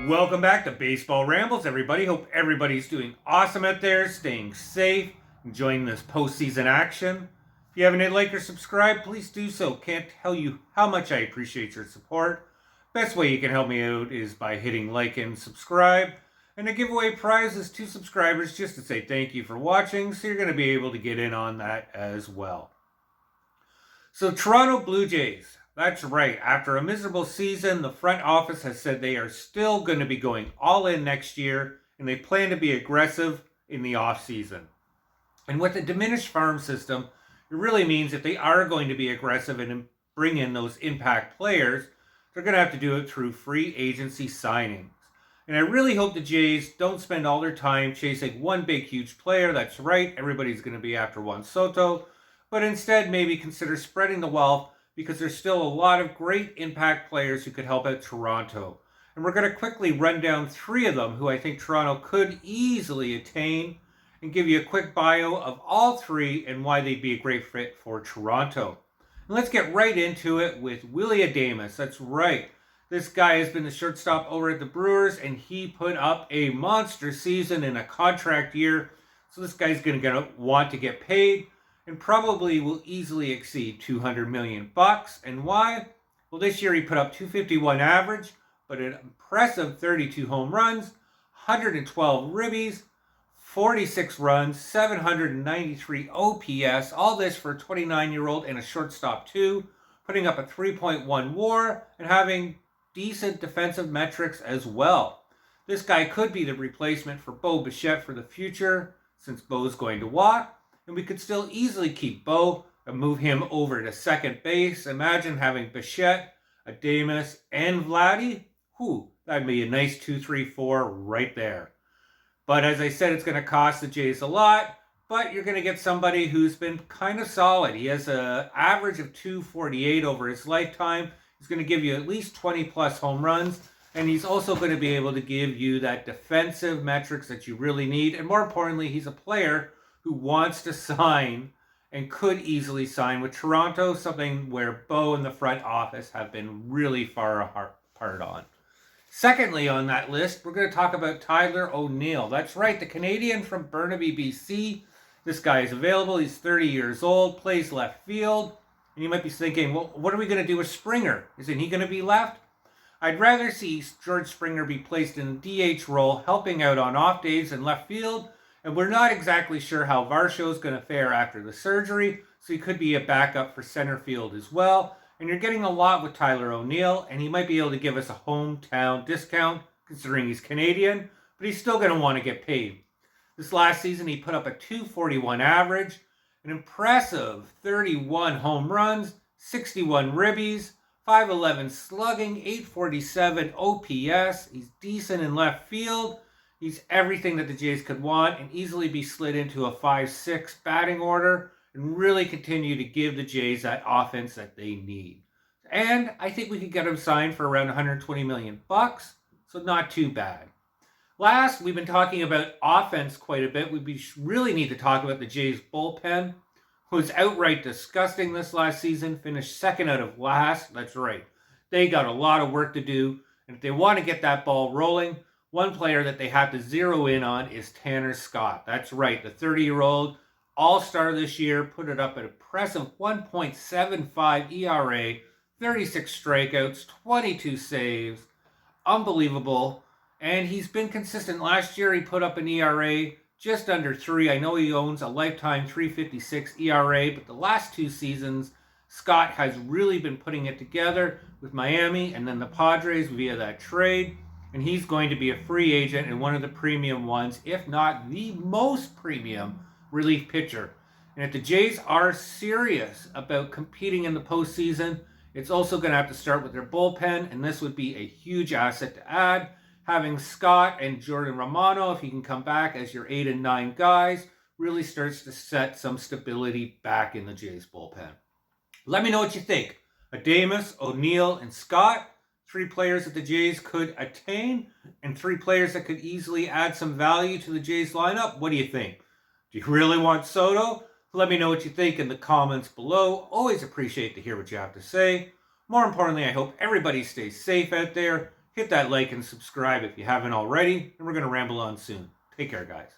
Welcome back to Baseball Rambles, everybody. Hope everybody's doing awesome out there, staying safe, enjoying this postseason action. If you haven't hit like or subscribe, please do so. Can't tell you how much I appreciate your support. Best way you can help me out is by hitting like and subscribe. And I give away prizes to subscribers just to say thank you for watching, so you're going to be able to get in on that as well. So, Toronto Blue Jays. That's right. After a miserable season, the front office has said they are still going to be going all in next year, and they plan to be aggressive in the offseason. And with the diminished farm system, it really means if they are going to be aggressive and bring in those impact players, they're going to have to do it through free agency signings. And I really hope the Jays don't spend all their time chasing one big, huge player. That's right, everybody's going to be after Juan Soto. But instead, maybe consider spreading the wealth, because there's still a lot of great impact players who could help out Toronto. And we're going to quickly run down three of them who I think Toronto could easily attain, and give you a quick bio of all three and why they'd be a great fit for Toronto. And let's get right into it with Willy Adames. That's right. This guy has been the shortstop over at the Brewers, and he put up a monster season in a contract year. So this guy's going to want to get paid, and probably will easily exceed $200 million. And why? Well, this year he put up 251 average, but an impressive 32 home runs, 112 ribbies, 46 runs, 793 OPS, all this for a 29-year-old and a shortstop too, putting up a 3.1 WAR and having decent defensive metrics as well. This guy could be the replacement for Bo Bichette for the future, since Bo's going to walk. And we could still easily keep Bo and move him over to second base. Imagine having Bichette, Adames, and Vladdy. That'd be a nice 2-3-4 right there. But as I said, it's going to cost the Jays a lot. But you're going to get somebody who's been kind of solid. He has an average of 248 over his lifetime. He's going to give you at least 20 plus home runs. And he's also going to be able to give you that defensive metrics that you really need. And more importantly, he's a player who wants to sign and could easily sign with Toronto, something where Bo and the front office have been really far apart on. Secondly on that list, we're going to talk about Tyler ONeal. That's right, the Canadian from Burnaby, BC. This guy is available. He's 30 years old, plays left field. And you might be thinking, well, what are we going to do with Springer? Isn't he going to be left? I'd rather see George Springer be placed in the DH role, helping out on off days in left field. And we're not exactly sure how Varsho's going to fare after the surgery, so he could be a backup for center field as well. And you're getting a lot with Tyler ONeal, and he might be able to give us a hometown discount, considering he's Canadian, but he's still going to want to get paid. This last season, he put up a 241 average, an impressive 31 home runs, 61 ribbies, 511 slugging, 847 OPS. He's decent in left field. He's everything that the Jays could want, and easily be slid into a 5-6 batting order and really continue to give the Jays that offense that they need. And I think we could get him signed for around $120 million, so not too bad. Last, we've been talking about offense quite a bit. We really need to talk about the Jays bullpen, who was outright disgusting this last season, finished second out of last. That's right. They got a lot of work to do, and if they want to get that ball rolling, one player that they have to zero in on is Tanner Scott. That's right, the 30-year-old all-star this year, put it up at an impressive 1.75 ERA, 36 strikeouts, 22 saves. Unbelievable. And he's been consistent. Last year, he put up an ERA just under 3. I know he owns a lifetime 3.56 ERA, but the last two seasons, Scott has really been putting it together with Miami and then the Padres via that trade. And he's going to be a free agent and one of the premium ones, if not the most premium relief pitcher. And if the Jays are serious about competing in the postseason, it's also going to have to start with their bullpen, and this would be a huge asset to add. Having Scott and Jordan Romano, if he can come back as your 8 and 9 guys, really starts to set some stability back in the Jays bullpen. Let me know what you think. Adames, ONeal, and Scott. 3 players that the Jays could attain, and 3 players that could easily add some value to the Jays lineup. What do you think? Do you really want Soto? Let me know what you think in the comments below. Always appreciate to hear what you have to say. More importantly, I hope everybody stays safe out there. Hit that like and subscribe if you haven't already, and we're going to ramble on soon. Take care, guys.